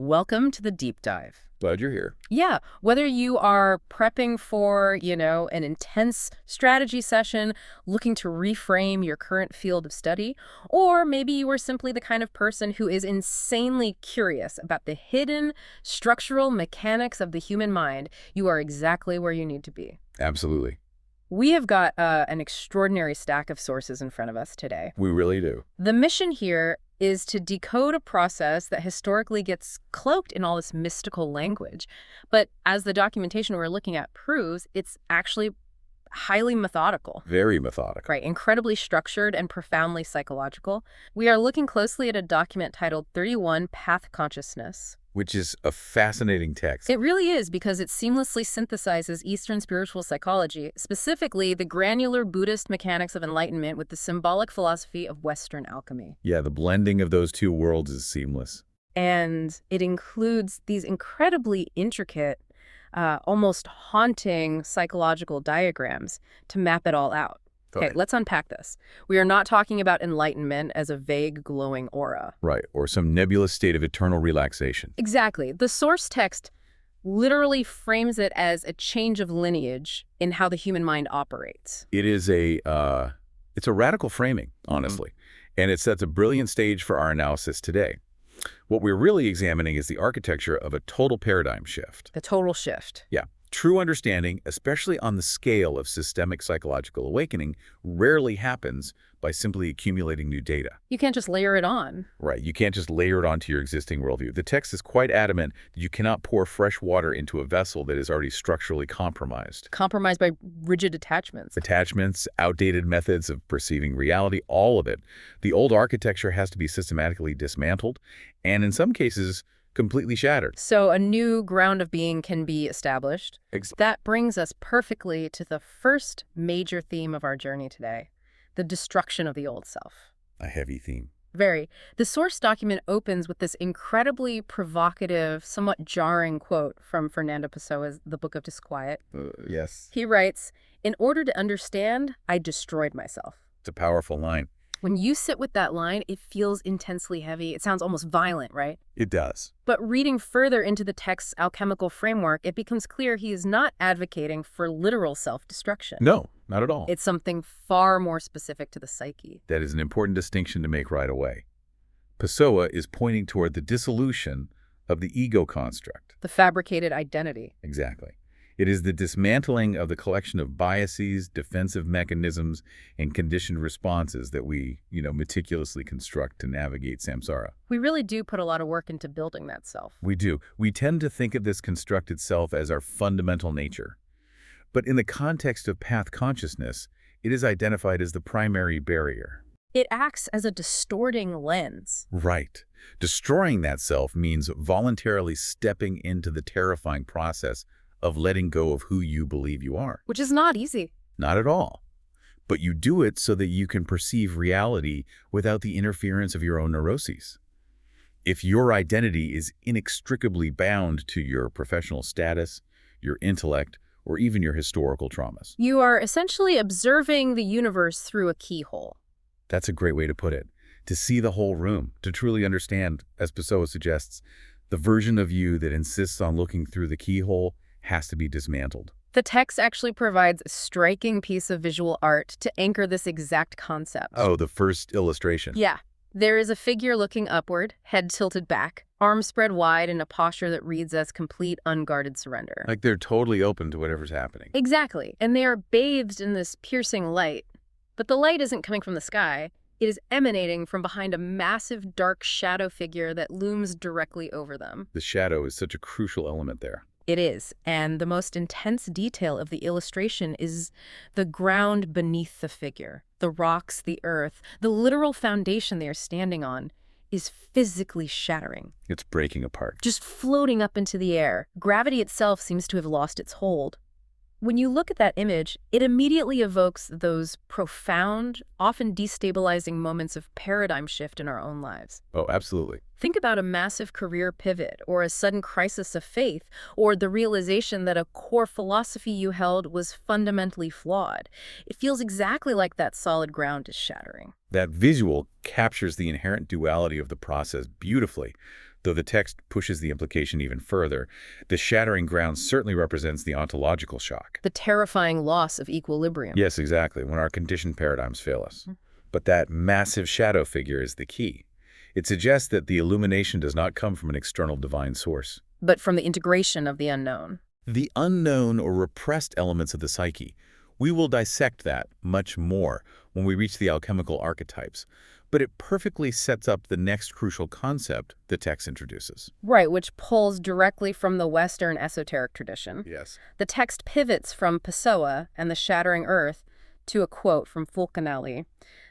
Welcome to the deep dive. Glad you're here. Yeah, whether you are prepping for, an intense strategy session, looking to reframe your current field of study, or maybe you are simply the kind of person who is insanely curious about the hidden structural mechanics of the human mind, you are exactly where you need to be. Absolutely. We have got an extraordinary stack of sources in front of us today. We really do. The mission here is to decode a process that historically gets cloaked in all this mystical language. But as the documentation we're looking at proves, it's actually highly methodical. Very methodical. Right, incredibly structured and profoundly psychological. We are looking closely at a document titled 31 Path Consciousness. Which is a fascinating text. It really is, because it seamlessly synthesizes Eastern spiritual psychology, specifically the granular Buddhist mechanics of enlightenment with the symbolic philosophy of Western alchemy. Yeah, the blending of those two worlds is seamless. And it includes these incredibly intricate, almost haunting psychological diagrams to map it all out. Okay, let's unpack this. We are not talking about enlightenment as a vague, glowing aura. Right, or some nebulous state of eternal relaxation. Exactly. The source text literally frames it as a change of lineage in how the human mind operates. It is it's a radical framing, honestly, and it sets a brilliant stage for our analysis today. What we're really examining is the architecture of a total paradigm shift. The total shift. Yeah. True understanding, especially on the scale of systemic psychological awakening, rarely happens by simply accumulating new data. You can't just layer it on. Right. You can't just layer it onto your existing worldview. The text is quite adamant that you cannot pour fresh water into a vessel that is already structurally compromised. Compromised by rigid attachments. Attachments, outdated methods of perceiving reality, all of it. The old architecture has to be systematically dismantled, and in some cases, completely shattered. So a new ground of being can be established. That brings us perfectly to the first major theme of our journey today, the destruction of the old self. A heavy theme. Very. The source document opens with this incredibly provocative, somewhat jarring quote from Fernando Pessoa's The Book of Disquiet. Yes. He writes, "In order to understand, I destroyed myself." It's a powerful line. When you sit with that line, it feels intensely heavy. It sounds almost violent, right? It does. But reading further into the text's alchemical framework, it becomes clear he is not advocating for literal self-destruction. No, not at all. It's something far more specific to the psyche. That is an important distinction to make right away. Pessoa is pointing toward the dissolution of the ego construct. The fabricated identity. Exactly. It is the dismantling of the collection of biases, defensive mechanisms, and conditioned responses that we, meticulously construct to navigate samsara. We really do put a lot of work into building that self. We do. We tend to think of this constructed self as our fundamental nature. But in the context of path consciousness, it is identified as the primary barrier. It acts as a distorting lens. Right. Destroying that self means voluntarily stepping into the terrifying process of letting go of who you believe you are. Which is not easy. Not at all. But you do it so that you can perceive reality without the interference of your own neuroses. If your identity is inextricably bound to your professional status, your intellect, or even your historical traumas. You are essentially observing the universe through a keyhole. That's a great way to put it. To see the whole room, to truly understand, as Pessoa suggests, the version of you that insists on looking through the keyhole has to be dismantled. The text actually provides a striking piece of visual art to anchor this exact concept. Oh, the first illustration. Yeah. There is a figure looking upward, head tilted back, arms spread wide in a posture that reads as complete unguarded surrender. Like they're totally open to whatever's happening. Exactly. And they are bathed in this piercing light. But the light isn't coming from the sky. It is emanating from behind a massive dark shadow figure that looms directly over them. The shadow is such a crucial element there. It is, and the most intense detail of the illustration is the ground beneath the figure. The rocks, the earth, the literal foundation they are standing on is physically shattering. It's breaking apart. Just floating up into the air. Gravity itself seems to have lost its hold. When you look at that image, it immediately evokes those profound, often destabilizing moments of paradigm shift in our own lives. Oh, absolutely. Think about a massive career pivot, or a sudden crisis of faith, or the realization that a core philosophy you held was fundamentally flawed. It feels exactly like that solid ground is shattering. That visual captures the inherent duality of the process beautifully. Though the text pushes the implication even further, the shattering ground certainly represents the ontological shock. The terrifying loss of equilibrium. Yes, exactly, when our conditioned paradigms fail us. But that massive shadow figure is the key. It suggests that the illumination does not come from an external divine source, But from the integration of the unknown. the unknown or repressed elements of the psyche. We will dissect that much more when we reach the alchemical archetypes, but it perfectly sets up the next crucial concept the text introduces. Right, which pulls directly from the Western esoteric tradition. Yes. The text pivots from Pessoa and the shattering earth to a quote from Fulcanelli.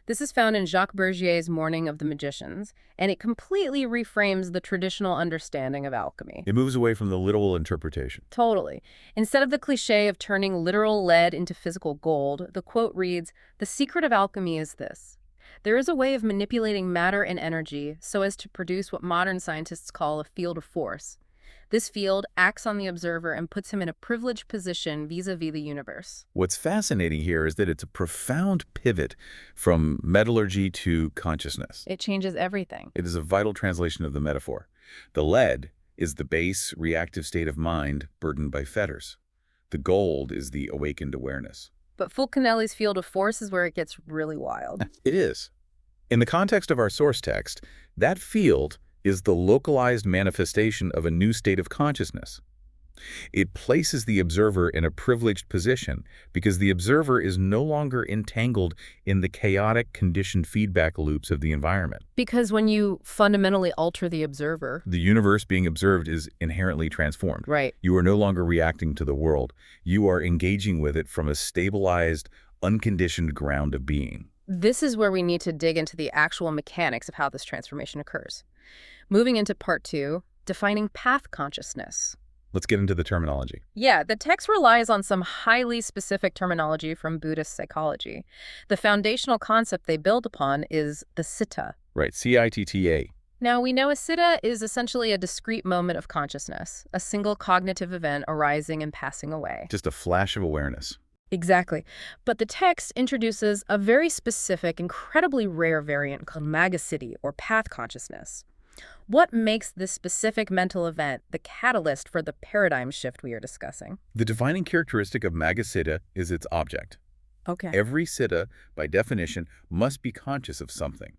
This is found in Jacques Bergier's Morning of the Magicians, and it completely reframes the traditional understanding of alchemy. It moves away from the literal interpretation. Totally. Instead of the cliché of turning literal lead into physical gold, the quote reads, "The secret of alchemy is this. There is a way of manipulating matter and energy so as to produce what modern scientists call a field of force. This field acts on the observer and puts him in a privileged position vis-a-vis the universe." What's fascinating here is that it's a profound pivot from metallurgy to consciousness. It changes everything. It is a vital translation of the metaphor. The lead is the base, reactive state of mind burdened by fetters. The gold is the awakened awareness. But Fulcanelli's field of force is where it gets really wild. It is. In the context of our source text, that field is the localized manifestation of a new state of consciousness. It places the observer in a privileged position because the observer is no longer entangled in the chaotic conditioned feedback loops of the environment. Because when you fundamentally alter the observer, The universe being observed is inherently transformed. right, You are no longer reacting to the world. You are engaging with it from a stabilized, unconditioned ground of being. this is where we need to dig into the actual mechanics of how this transformation occurs. Moving into part 2, defining path consciousness. Let's get into the terminology. Yeah, the text relies on some highly specific terminology from Buddhist psychology. The foundational concept they build upon is the citta. Right, C-I-T-T-A. Now, we know a citta is essentially a discrete moment of consciousness, a single cognitive event arising and passing away. Just a flash of awareness. Exactly. But the text introduces a very specific, incredibly rare variant called magasiddhi, or path consciousness. What makes this specific mental event the catalyst for the paradigm shift we are discussing? The defining characteristic of magasiddha is its object. Okay. Every siddha, by definition, must be conscious of something.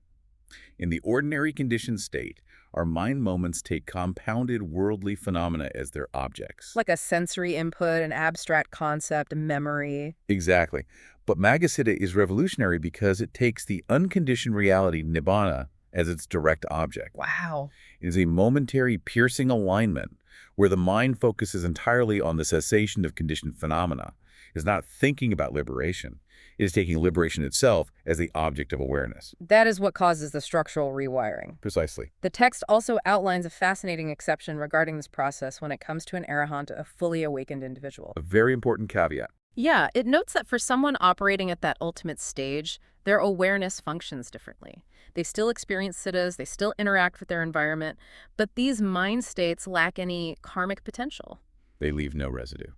In the ordinary conditioned state, our mind moments take compounded worldly phenomena as their objects. Like a sensory input, an abstract concept, a memory. Exactly. But magasiddha is revolutionary because it takes the unconditioned reality nibbāna as its direct object. Wow. It is a momentary piercing alignment where the mind focuses entirely on the cessation of conditioned phenomena. It is not thinking about liberation. It is taking liberation itself as the object of awareness. That is what causes the structural rewiring. Precisely. The text also outlines a fascinating exception regarding this process when it comes to an arahant, a fully awakened individual. A very important caveat. Yeah, it notes that for someone operating at that ultimate stage, their awareness functions differently. They still experience siddhas, they still interact with their environment, but these mind states lack any karmic potential. They leave no residue.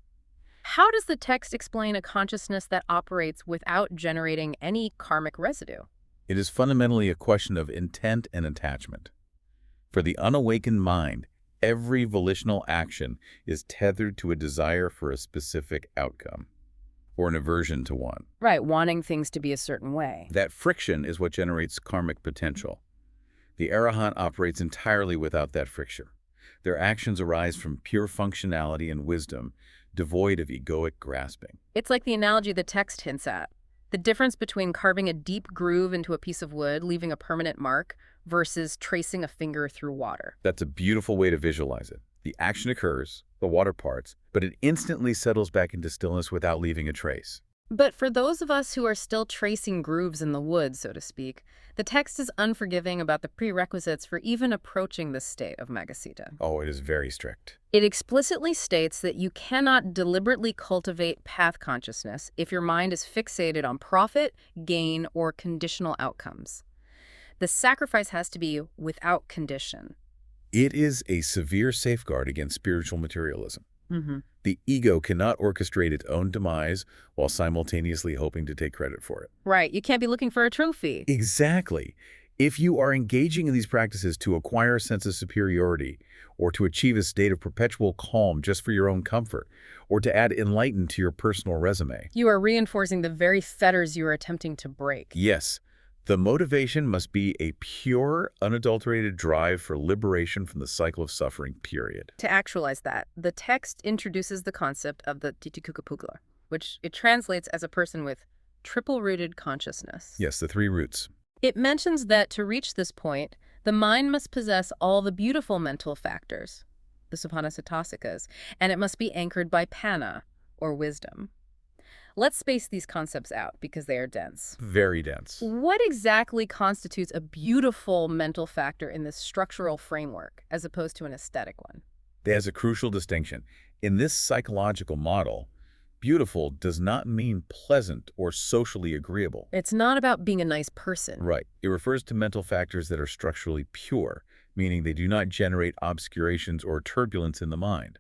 How does the text explain a consciousness that operates without generating any karmic residue? It is fundamentally a question of intent and attachment. For the unawakened mind, every volitional action is tethered to a desire for a specific outcome, or an aversion to one. Right, wanting things to be a certain way. That friction is what generates karmic potential. The arahant operates entirely without that friction. Their actions arise from pure functionality and wisdom, devoid of egoic grasping. It's like the analogy the text hints at. The difference between carving a deep groove into a piece of wood, leaving a permanent mark, versus tracing a finger through water. That's a beautiful way to visualize it. The action occurs, the water parts, but it instantly settles back into stillness without leaving a trace. But for those of us who are still tracing grooves in the wood, so to speak, the text is unforgiving about the prerequisites for even approaching this state of magasiddha. Oh, it is very strict. It explicitly states that you cannot deliberately cultivate path consciousness if your mind is fixated on profit, gain, or conditional outcomes. The sacrifice has to be without condition. It is a severe safeguard against spiritual materialism. Mm-hmm. The ego cannot orchestrate its own demise while simultaneously hoping to take credit for it. Right. You can't be looking for a trophy. Exactly. If you are engaging in these practices to acquire a sense of superiority, or to achieve a state of perpetual calm just for your own comfort, or to add enlightenment to your personal resume, You are reinforcing the very fetters you are attempting to break. yes, the motivation must be a pure, unadulterated drive for liberation from the cycle of suffering, period. To actualize that, the text introduces the concept of the Titikukapugla, which it translates as a person with triple-rooted consciousness. Yes, the three roots. It mentions that to reach this point, the mind must possess all the beautiful mental factors, the Supanasattasikas, and it must be anchored by panna, or wisdom. Let's space these concepts out because they are dense. Very dense. What exactly constitutes a beautiful mental factor in this structural framework, as opposed to an aesthetic one? There's a crucial distinction. In this psychological model, beautiful does not mean pleasant or socially agreeable. It's not about being a nice person. Right. It refers to mental factors that are structurally pure, meaning they do not generate obscurations or turbulence in the mind.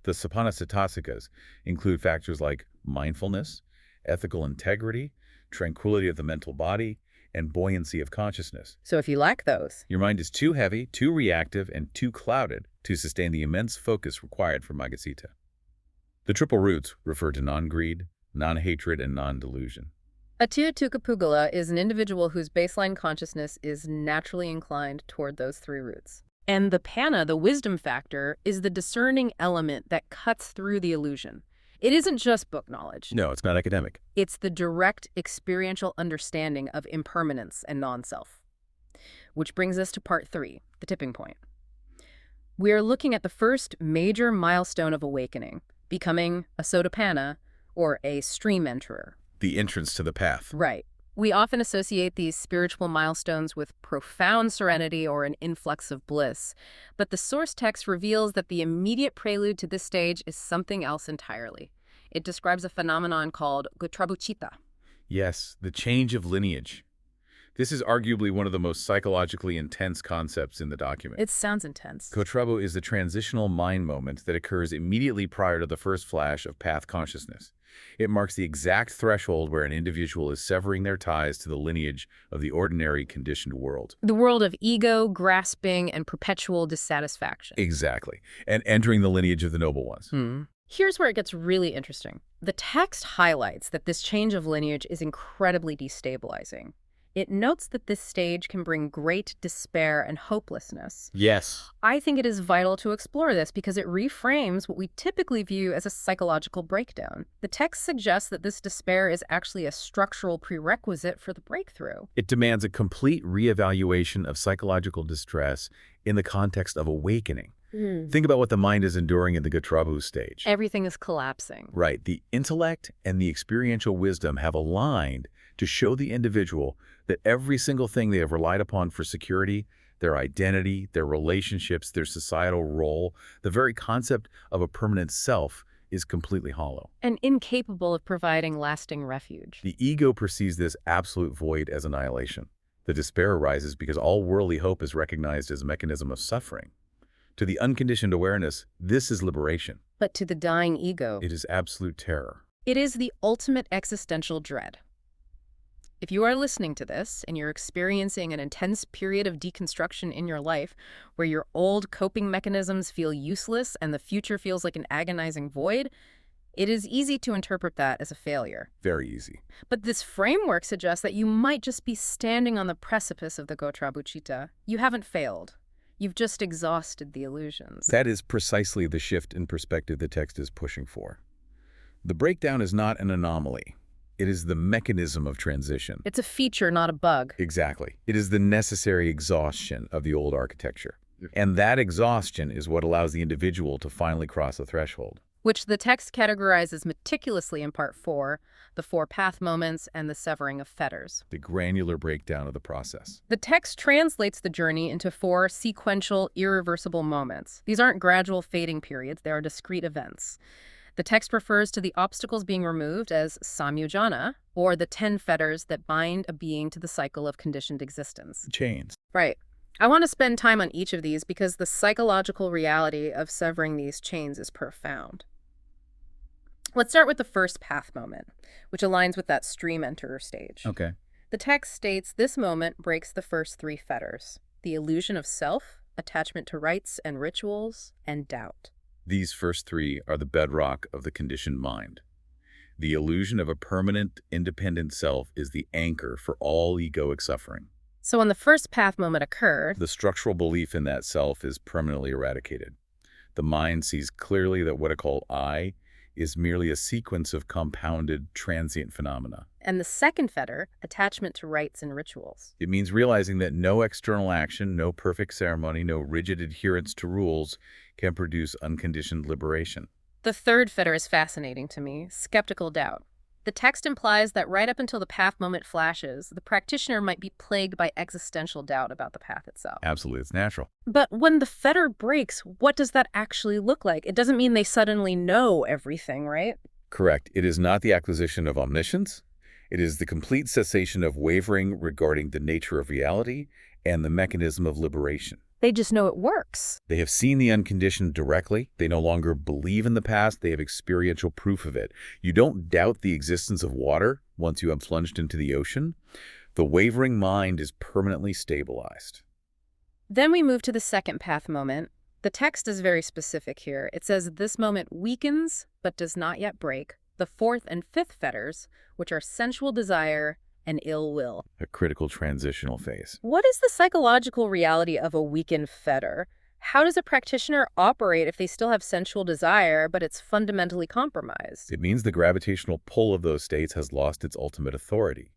The Supanasattasikas include factors like mindfulness, ethical integrity, tranquility of the mental body, and buoyancy of consciousness. So if you lack those, Your mind is too heavy, too reactive, and too clouded to sustain the immense focus required for Magasitta. The triple roots refer to non-greed, non-hatred, and non-delusion. a Titukapugala is an individual whose baseline consciousness is naturally inclined toward those three roots. And the panna, the wisdom factor, is the discerning element that cuts through the illusion. It isn't just book knowledge. No, it's not academic. It's the direct experiential understanding of impermanence and non-self. Which brings us to part 3, the tipping point. We are looking at the first major milestone of awakening, becoming a sotapanna, or a stream enterer. The entrance to the path. Right. We often associate these spiritual milestones with profound serenity or an influx of bliss, but the source text reveals that the immediate prelude to this stage is something else entirely. It describes a phenomenon called gotrabuchita. Yes, the change of lineage. This is arguably one of the most psychologically intense concepts in the document. It sounds intense. Kotrabu is the transitional mind moment that occurs immediately prior to the first flash of path consciousness. It marks the exact threshold where an individual is severing their ties to the lineage of the ordinary conditioned world. The world of ego, grasping, and perpetual dissatisfaction. Exactly. And entering the lineage of the noble ones. Here's where it gets really interesting. The text highlights that this change of lineage is incredibly destabilizing. It notes that this stage can bring great despair and hopelessness. Yes. I think it is vital to explore this because it reframes what we typically view as a psychological breakdown. The text suggests that this despair is actually a structural prerequisite for the breakthrough. It demands a complete reevaluation of psychological distress in the context of awakening. Think about what the mind is enduring in the Gotrabu stage. Everything is collapsing. Right. The intellect and the experiential wisdom have aligned to show the individual that every single thing they have relied upon for security, their identity, their relationships, their societal role, the very concept of a permanent self is completely hollow. And incapable of providing lasting refuge. The ego perceives this absolute void as annihilation. The despair arises because all worldly hope is recognized as a mechanism of suffering. To the unconditioned awareness, this is liberation. But to the dying ego, It is absolute terror. it is the ultimate existential dread. If you are listening to this and you're experiencing an intense period of deconstruction in your life where your old coping mechanisms feel useless and the future feels like an agonizing void, it is easy to interpret that as a failure. Very easy. But this framework suggests that you might just be standing on the precipice of the Gotrabuchita. You haven't failed. You've just exhausted the illusions. That is precisely the shift in perspective the text is pushing for. The breakdown is not an anomaly. It is the mechanism of transition. It's a feature, not a bug. Exactly. It is the necessary exhaustion of the old architecture. And that exhaustion is what allows the individual to finally cross the threshold. Which the text categorizes meticulously in Part 4, the 4 path moments and the severing of fetters. The granular breakdown of the process. The text translates the journey into 4 sequential, irreversible moments. These aren't gradual fading periods, they are discrete events. The text refers to the obstacles being removed as samyojana, or the 10 fetters that bind a being to the cycle of conditioned existence. Chains. Right. I want to spend time on each of these because the psychological reality of severing these chains is profound. Let's start with the first path moment, which aligns with that stream enterer stage. Okay. The text states this moment breaks the first three fetters: the illusion of self, attachment to rites and rituals, and doubt. These first three are the bedrock of the conditioned mind. The illusion of a permanent, independent self is the anchor for all egoic suffering. So when the first path moment occurred, The structural belief in that self is permanently eradicated. The mind sees clearly that what it calls I is merely a sequence of compounded, transient phenomena. and the second fetter, attachment to rites and rituals. It means realizing that no external action, no perfect ceremony, no rigid adherence to rules can produce unconditioned liberation. The third fetter is fascinating to me: skeptical doubt. The text implies that right up until the path moment flashes, the practitioner might be plagued by existential doubt about the path itself. Absolutely, it's natural. But when the fetter breaks, what does that actually look like? It doesn't mean they suddenly know everything, right? Correct. It is not the acquisition of omniscience. It is the complete cessation of wavering regarding the nature of reality and the mechanism of liberation. They just know it works. They have seen the unconditioned directly. They no longer believe in the past. They have experiential proof of it. You don't doubt the existence of water once you have plunged into the ocean. The wavering mind is permanently stabilized. Then we move to the second path moment. The text is very specific here. It says this moment weakens but does not yet break the fourth and fifth fetters, which are sensual desire and ill will. A critical transitional phase. What is the psychological reality of a weakened fetter? How does a practitioner operate if they still have sensual desire, but it's fundamentally compromised? It means the gravitational pull of those states has lost its ultimate authority.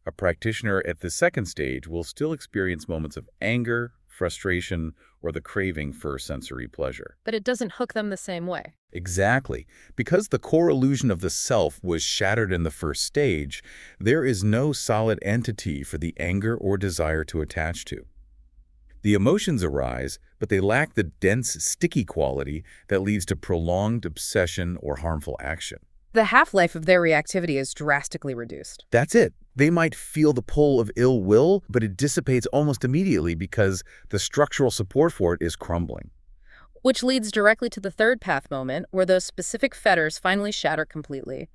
A practitioner at the second stage will still experience moments of anger, frustration, or the craving for sensory pleasure. But it doesn't hook them the same way. Exactly. Because the core illusion of the self was shattered in the first stage, there is no solid entity for the anger or desire to attach to. The emotions arise, but they lack the dense, sticky quality that leads to prolonged obsession or harmful action. The half-life of their reactivity is drastically reduced. That's it. They might feel the pull of ill will, but it dissipates almost immediately because the structural support for it is crumbling. Which leads directly to the third path moment, where those specific fetters finally shatter completely.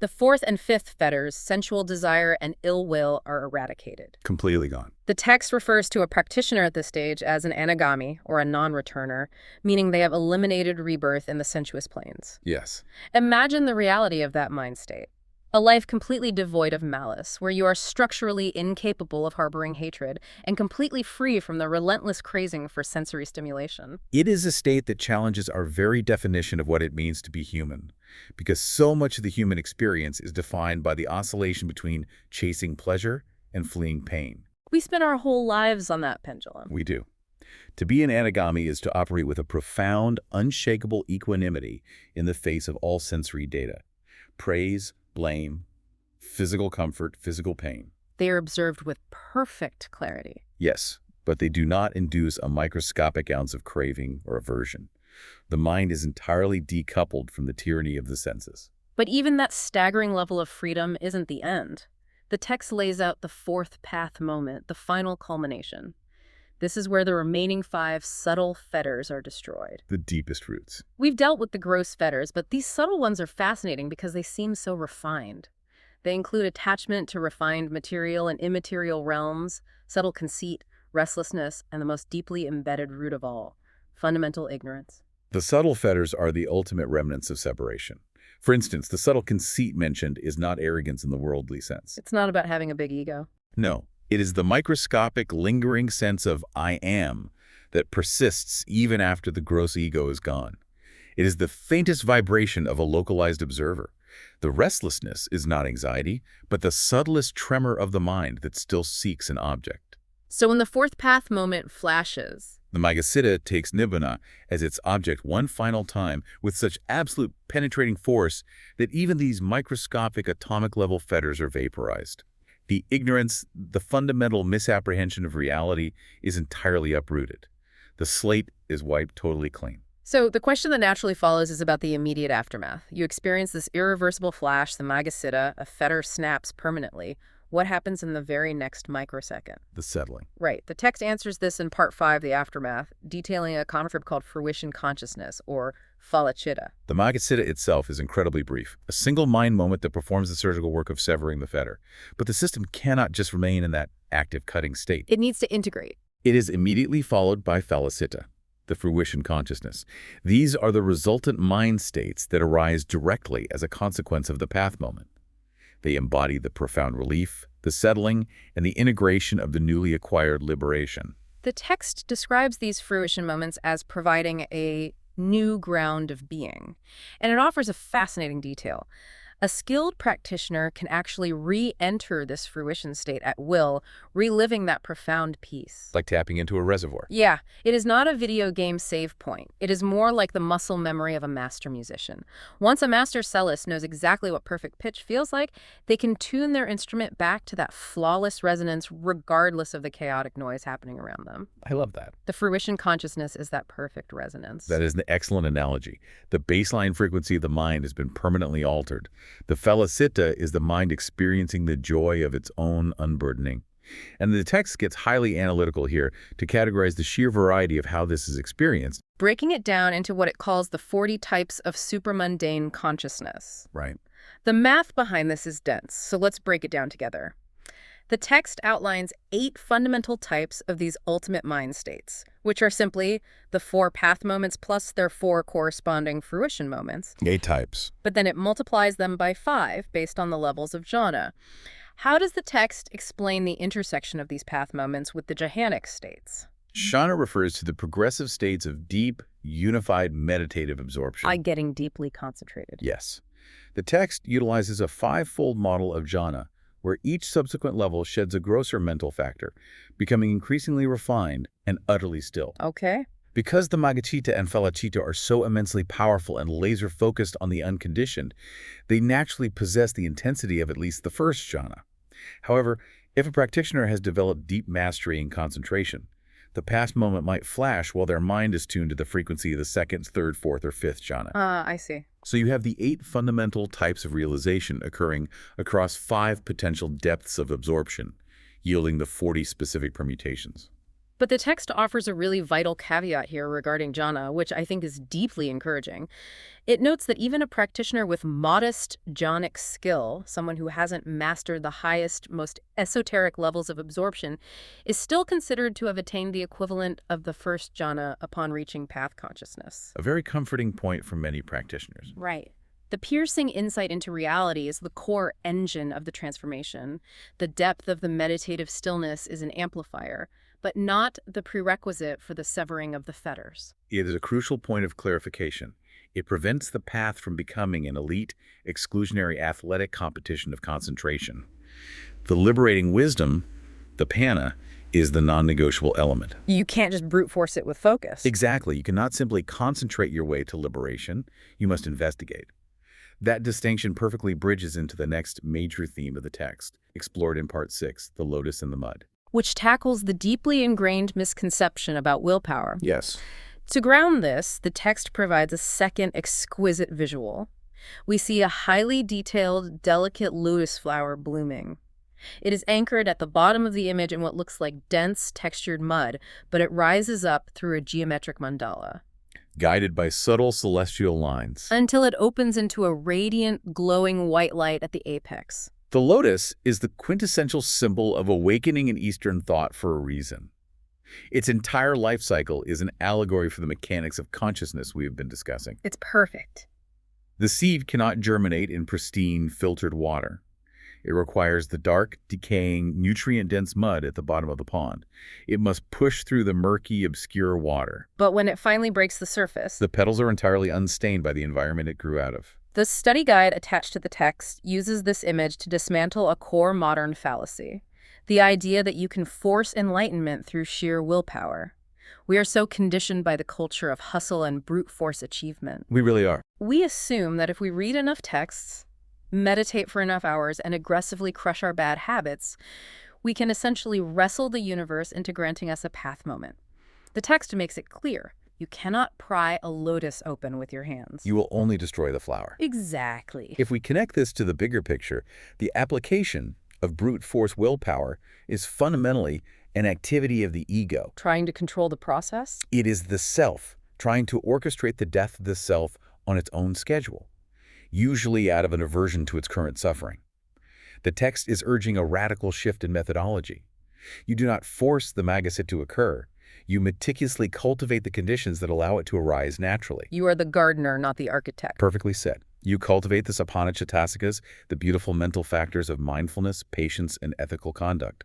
The fourth and fifth fetters, sensual desire and ill will, are eradicated. Completely gone. The text refers to a practitioner at this stage as an anagami, or a non-returner, meaning they have eliminated rebirth in the sensuous planes. Yes. Imagine the reality of that mind state. A life completely devoid of malice, where you are structurally incapable of harboring hatred and completely free from the relentless craving for sensory stimulation. It is a state that challenges our very definition of what it means to be human, because so much of the human experience is defined by the oscillation between chasing pleasure and fleeing pain. We spend our whole lives on that pendulum. We do. To be an anagami is to operate with a profound, unshakable equanimity in the face of all sensory data. Praise, blame, physical comfort, physical pain. They are observed with perfect clarity. Yes, but they do not induce a microscopic ounce of craving or aversion. The mind is entirely decoupled from the tyranny of the senses. But even that staggering level of freedom isn't the end. The text lays out the fourth path moment, the final culmination. This is where the remaining 5 subtle fetters are destroyed. The deepest roots. We've dealt with the gross fetters, but these subtle ones are fascinating because they seem so refined. They include attachment to refined material and immaterial realms, subtle conceit, restlessness, and the most deeply embedded root of all, fundamental ignorance. The subtle fetters are the ultimate remnants of separation. For instance, the subtle conceit mentioned is not arrogance in the worldly sense. It's not about having a big ego. No, it is the microscopic, lingering sense of I am that persists even after the gross ego is gone. It is the faintest vibration of a localized observer. The restlessness is not anxiety, but the subtlest tremor of the mind that still seeks an object. So when the fourth path moment flashes, the Nigredo takes nibbāna as its object one final time with such absolute penetrating force that even these microscopic atomic-level fetters are vaporized. The ignorance, the fundamental misapprehension of reality is entirely uprooted. The slate is wiped totally clean. So the question that naturally follows is about the immediate aftermath. You experience this irreversible flash, the Nigredo, a fetter snaps permanently. What happens in the very next microsecond? The settling. Right. The text answers this in Part 5, The Aftermath, detailing a concept called fruition consciousness, or phalacita. The Magasiddha itself is incredibly brief, a single mind moment that performs the surgical work of severing the fetter. But the system cannot just remain in that active cutting state. It needs to integrate. It is immediately followed by phalacita, the fruition consciousness. These are the resultant mind states that arise directly as a consequence of the path moment. They embody the profound relief, the settling, and the integration of the newly acquired liberation. The text describes these fruition moments as providing a new ground of being, and it offers a fascinating detail. A skilled practitioner can actually re-enter this fruition state at will, reliving that profound peace. Like tapping into a reservoir. Yeah, it is not a video game save point. It is more like the muscle memory of a master musician. Once a master cellist knows exactly what perfect pitch feels like, they can tune their instrument back to that flawless resonance regardless of the chaotic noise happening around them. I love that. The fruition consciousness is that perfect resonance. That is an excellent analogy. The baseline frequency of the mind has been permanently altered. The phalacita is the mind experiencing the joy of its own unburdening. And the text gets highly analytical here to categorize the sheer variety of how this is experienced. Breaking it down into what it calls the 40 types of supramundane consciousness. Right. The math behind this is dense, so let's break it down together. The text outlines 8 fundamental types of these ultimate mind states, which are simply the 4 path moments plus their 4 corresponding fruition moments. 8 types. But then it multiplies them by 5 based on the levels of jhana. How does the text explain the intersection of these path moments with the jhanic states? Jhana refers to the progressive states of deep, unified meditative absorption. Getting deeply concentrated. Yes. The text utilizes a 5-fold model of jhana, where each subsequent level sheds a grosser mental factor, becoming increasingly refined and utterly still. Okay. Because the Magacita and Phalacita are so immensely powerful and laser-focused on the unconditioned, they naturally possess the intensity of at least the first jhana. However, if a practitioner has developed deep mastery and concentration, the past moment might flash while their mind is tuned to the frequency of the 2nd, 3rd, 4th, or 5th jhana. I see. So you have the 8 fundamental types of realization occurring across 5 potential depths of absorption, yielding the 40 specific permutations. But the text offers a really vital caveat here regarding jhana, which I think is deeply encouraging. It notes that even a practitioner with modest jhanic skill, someone who hasn't mastered the highest, most esoteric levels of absorption, is still considered to have attained the equivalent of the first jhana upon reaching path consciousness. A very comforting point for many practitioners. Right. The piercing insight into reality is the core engine of the transformation. The depth of the meditative stillness is an amplifier, but not the prerequisite for the severing of the fetters. It is a crucial point of clarification. It prevents the path from becoming an elite, exclusionary athletic competition of concentration. The liberating wisdom, the panna, is the non-negotiable element. You can't just brute force it with focus. Exactly. You cannot simply concentrate your way to liberation. You must investigate. That distinction perfectly bridges into the next major theme of the text, explored in Part 6, the lotus in the mud. Which tackles the deeply ingrained misconception about willpower. Yes. To ground this, the text provides a second exquisite visual. We see a highly detailed, delicate lotus flower blooming. It is anchored at the bottom of the image in what looks like dense, textured mud, but it rises up through a geometric mandala, Guided by subtle celestial lines. until it opens into a radiant, glowing white light at the apex. The lotus is the quintessential symbol of awakening in Eastern thought for a reason. Its entire life cycle is an allegory for the mechanics of consciousness we have been discussing. It's perfect. The seed cannot germinate in pristine, filtered water. It requires the dark, decaying, nutrient-dense mud at the bottom of the pond. It must push through the murky, obscure water. But when it finally breaks the surface, The petals are entirely unstained by the environment it grew out of. the study guide attached to the text uses this image to dismantle a core modern fallacy, the idea that you can force enlightenment through sheer willpower. We are so conditioned by the culture of hustle and brute force achievement. We really are. We assume that if we read enough texts, meditate for enough hours, and aggressively crush our bad habits, we can essentially wrestle the universe into granting us a path moment. The text makes it clear. You cannot pry a lotus open with your hands. You will only destroy the flower. Exactly. If we connect this to the bigger picture, the application of brute force willpower is fundamentally an activity of the ego. Trying to control the process? It is the self trying to orchestrate the death of the self on its own schedule, usually out of an aversion to its current suffering. The text is urging a radical shift in methodology. You do not force the magasit to occur. You meticulously cultivate the conditions that allow it to arise naturally. You are the gardener, not the architect. Perfectly said. You cultivate the sapana chitasikas, the beautiful mental factors of mindfulness, patience, and ethical conduct.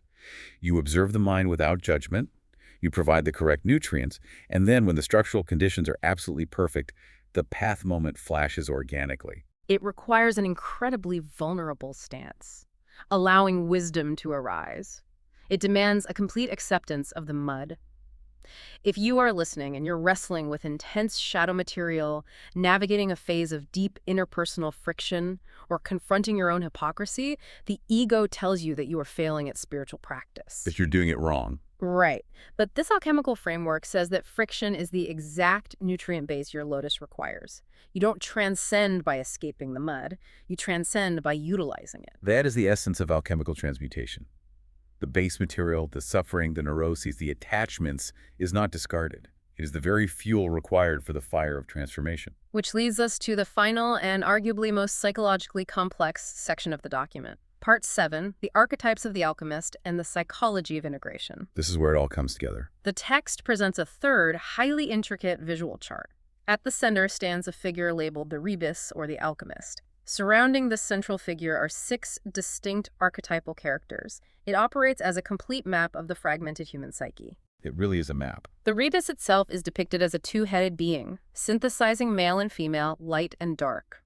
You observe the mind without judgment. You provide the correct nutrients. And then when the structural conditions are absolutely perfect, the path moment flashes organically. It requires an incredibly vulnerable stance, allowing wisdom to arise. It demands a complete acceptance of the mud. If you are listening and you're wrestling with intense shadow material, navigating a phase of deep interpersonal friction, or confronting your own hypocrisy, the ego tells you that you are failing at spiritual practice. That you're doing it wrong. Right. But this alchemical framework says that friction is the exact nutrient base your lotus requires. You don't transcend by escaping the mud. You transcend by utilizing it. That is the essence of alchemical transmutation. The base material, the suffering, the neuroses, the attachments is not discarded. It is the very fuel required for the fire of transformation. Which leads us to the final and arguably most psychologically complex section of the document. Part 7, the archetypes of the alchemist and the psychology of integration. This is where it all comes together. The text presents a third, highly intricate visual chart. At the center stands a figure labeled the rebus, or the alchemist. Surrounding this central figure are 6 distinct archetypal characters. It operates as a complete map of the fragmented human psyche. It really is a map. The rebus itself is depicted as a two-headed being, synthesizing male and female, light and dark.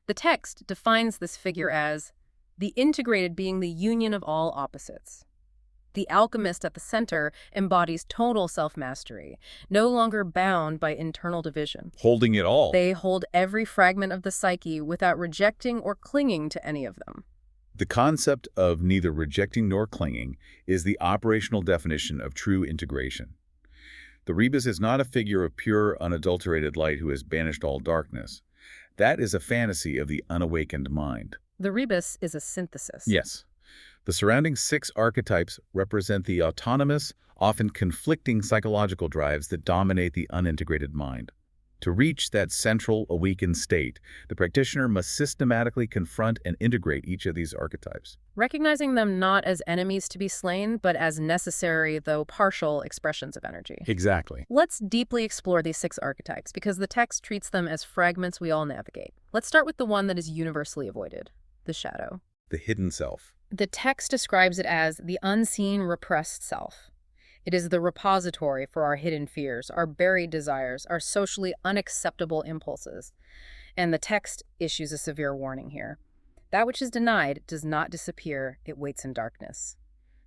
The text defines this figure as the integrated being, the union of all opposites. The alchemist at the center embodies total self-mastery, no longer bound by internal division. Holding it all. They hold every fragment of the psyche without rejecting or clinging to any of them. The concept of neither rejecting nor clinging is the operational definition of true integration. The rebus is not a figure of pure, unadulterated light who has banished all darkness. That is a fantasy of the unawakened mind. The rebus is a synthesis. Yes. The surrounding 6 archetypes represent the autonomous, often conflicting psychological drives that dominate the unintegrated mind. To reach that central, awakened state, the practitioner must systematically confront and integrate each of these archetypes. Recognizing them not as enemies to be slain, but as necessary, though partial, expressions of energy. Exactly. Let's deeply explore these 6 archetypes, because the text treats them as fragments we all navigate. Let's start with the one that is universally avoided, the shadow. The hidden self. The text describes it as the unseen, repressed self. It is the repository for our hidden fears, our buried desires, our socially unacceptable impulses. And the text issues a severe warning here. That which is denied does not disappear, it waits in darkness.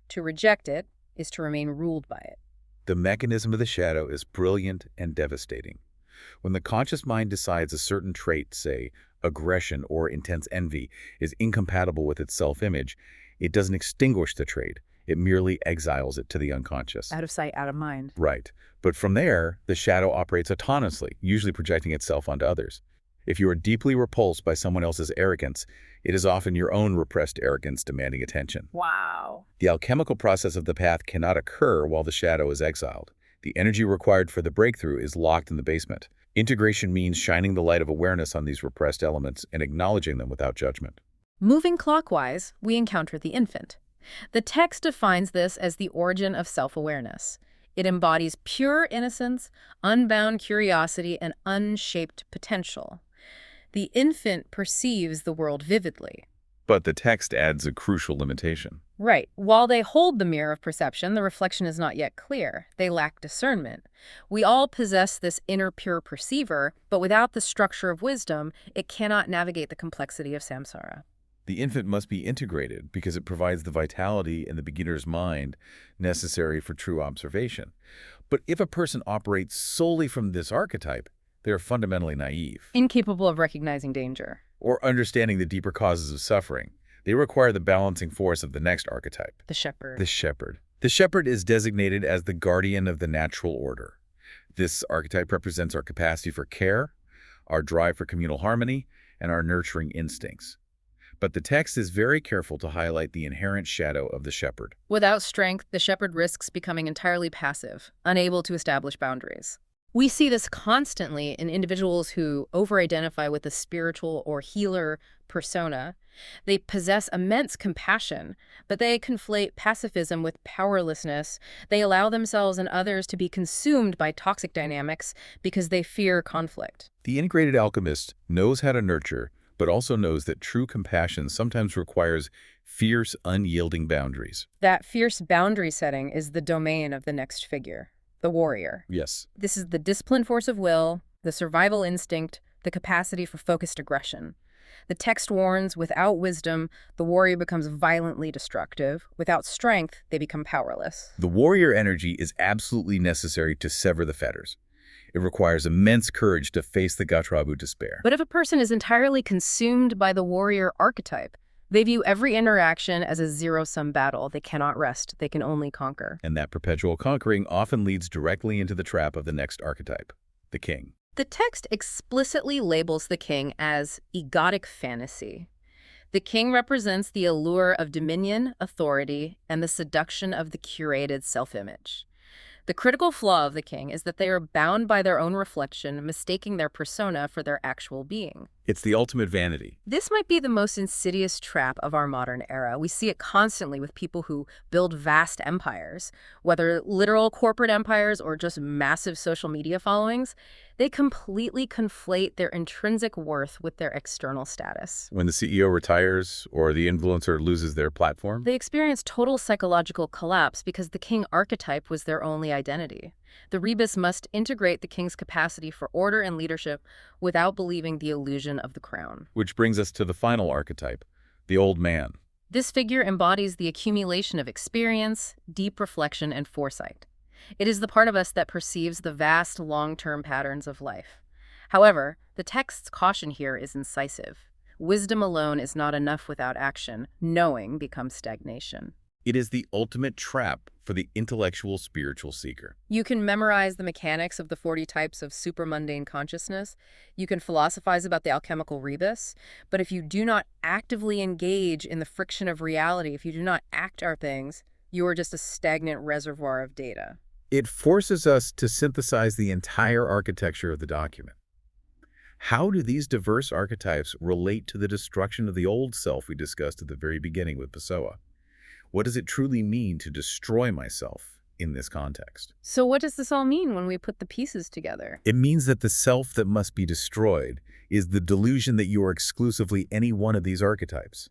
To reject it is to remain ruled by it. The mechanism of the shadow is brilliant and devastating. When the conscious mind decides a certain trait, say, aggression or intense envy, is incompatible with its self-image, it doesn't extinguish the trait. It merely exiles it to the unconscious. Out of sight, out of mind. Right. But from there, the shadow operates autonomously, usually projecting itself onto others. If you are deeply repulsed by someone else's arrogance, it is often your own repressed arrogance demanding attention. Wow. The alchemical process of the path cannot occur while the shadow is exiled. The energy required for the breakthrough is locked in the basement. Integration means shining the light of awareness on these repressed elements and acknowledging them without judgment. Moving clockwise, we encounter the infant. The text defines this as the origin of self-awareness. It embodies pure innocence, unbound curiosity, and unshaped potential. The infant perceives the world vividly. But the text adds a crucial limitation. Right. While they hold the mirror of perception, the reflection is not yet clear. They lack discernment. We all possess this inner pure perceiver, but without the structure of wisdom, it cannot navigate the complexity of samsara. The infant must be integrated because it provides the vitality in the beginner's mind necessary for true observation. But if a person operates solely from this archetype, they are fundamentally naive. Incapable of recognizing danger. Or understanding the deeper causes of suffering. They require the balancing force of the next archetype. The shepherd. The shepherd. The shepherd is designated as the guardian of the natural order. This archetype represents our capacity for care, our drive for communal harmony, and our nurturing instincts. But the text is very careful to highlight the inherent shadow of the shepherd. Without strength, the shepherd risks becoming entirely passive, unable to establish boundaries. We see this constantly in individuals who over-identify with a spiritual or healer persona. They possess immense compassion, but they conflate pacifism with powerlessness. They allow themselves and others to be consumed by toxic dynamics because they fear conflict. The integrated alchemist knows how to nurture, but also knows that true compassion sometimes requires fierce, unyielding boundaries. That fierce boundary setting is the domain of the next figure, the warrior. Yes. This is the disciplined force of will, the survival instinct, the capacity for focused aggression. The text warns, without wisdom, the warrior becomes violently destructive. Without strength, they become powerless. The warrior energy is absolutely necessary to sever the fetters. It requires immense courage to face the Gatrabu despair. But if a person is entirely consumed by the warrior archetype, they view every interaction as a zero-sum battle. They cannot rest. They can only conquer. And that perpetual conquering often leads directly into the trap of the next archetype, the king. The text explicitly labels the king as egotic fantasy. The king represents the allure of dominion, authority, and the seduction of the curated self-image. The critical flaw of the king is that they are bound by their own reflection, mistaking their persona for their actual being. It's the ultimate vanity. This might be the most insidious trap of our modern era. We see it constantly with people who build vast empires, whether literal corporate empires or just massive social media followings. They completely conflate their intrinsic worth with their external status. When the CEO retires or the influencer loses their platform, They experience total psychological collapse because the king archetype was their only identity. The rebus must integrate the king's capacity for order and leadership without believing the illusion of the crown. which brings us to the final archetype, the old man. This figure embodies the accumulation of experience, deep reflection, and foresight. It is the part of us that perceives the vast long-term patterns of life. However, the text's caution here is incisive. Wisdom alone is not enough without action. Knowing becomes stagnation. It is the ultimate trap for the intellectual spiritual seeker. You can memorize the mechanics of the 40 types of supramundane consciousness. You can philosophize about the alchemical rebus. But if you do not actively engage in the friction of reality, if you do not act our things, you are just a stagnant reservoir of data. It forces us to synthesize the entire architecture of the document. How do these diverse archetypes relate to the destruction of the old self we discussed at the very beginning with Pessoa? What does it truly mean to destroy myself in this context? So what does this all mean when we put the pieces together? It means that the self that must be destroyed is the delusion that you are exclusively any one of these archetypes.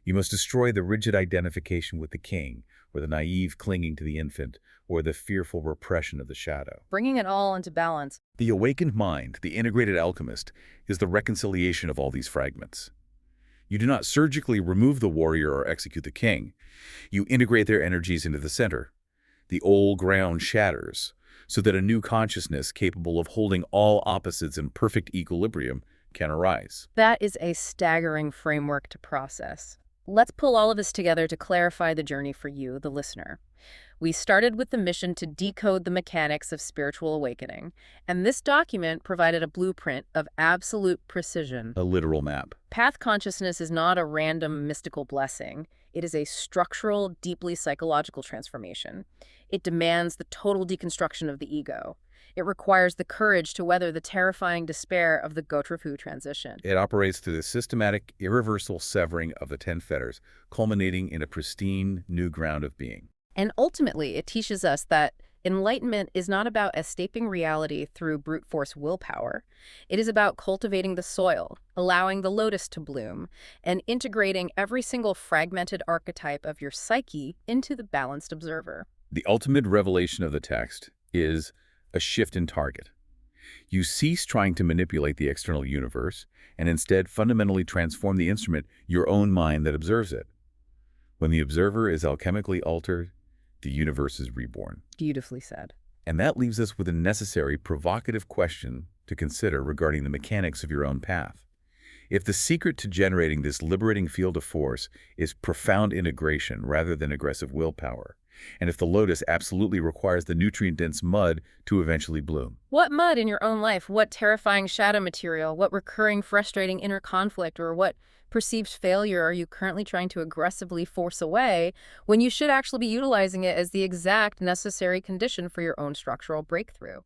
You must destroy the rigid identification with the king, or the naive clinging to the infant, or the fearful repression of the shadow. Bringing it all into balance. The awakened mind, the integrated alchemist, is the reconciliation of all these fragments. You do not surgically remove the warrior or execute the king. You integrate their energies into the center. The old ground shatters, so that a new consciousness capable of holding all opposites in perfect equilibrium can arise. That is a staggering framework to process. Let's pull all of this together to clarify the journey for you, the listener. We started with the mission to decode the mechanics of spiritual awakening, and this document provided a blueprint of absolute precision. A literal map. Path consciousness is not a random mystical blessing. It is a structural, deeply psychological transformation. It demands the total deconstruction of the ego. It requires the courage to weather the terrifying despair of the Gotrafhu transition. It operates through the systematic, irreversible severing of the 10 fetters, culminating in a pristine new ground of being. And ultimately, it teaches us that enlightenment is not about escaping reality through brute force willpower. It is about cultivating the soil, allowing the lotus to bloom, and integrating every single fragmented archetype of your psyche into the balanced observer. The ultimate revelation of the text is a shift in target. You cease trying to manipulate the external universe and instead fundamentally transform the instrument, your own mind that observes it. When the observer is alchemically altered, the universe is reborn. Beautifully said. And that leaves us with a necessary, provocative question to consider regarding the mechanics of your own path. If the secret to generating this liberating field of force is profound integration rather than aggressive willpower, and if the lotus absolutely requires the nutrient-dense mud to eventually bloom. What mud in your own life? What terrifying shadow material? What recurring, frustrating inner conflict? Or what perceived failure are you currently trying to aggressively force away when you should actually be utilizing it as the exact necessary condition for your own structural breakthrough?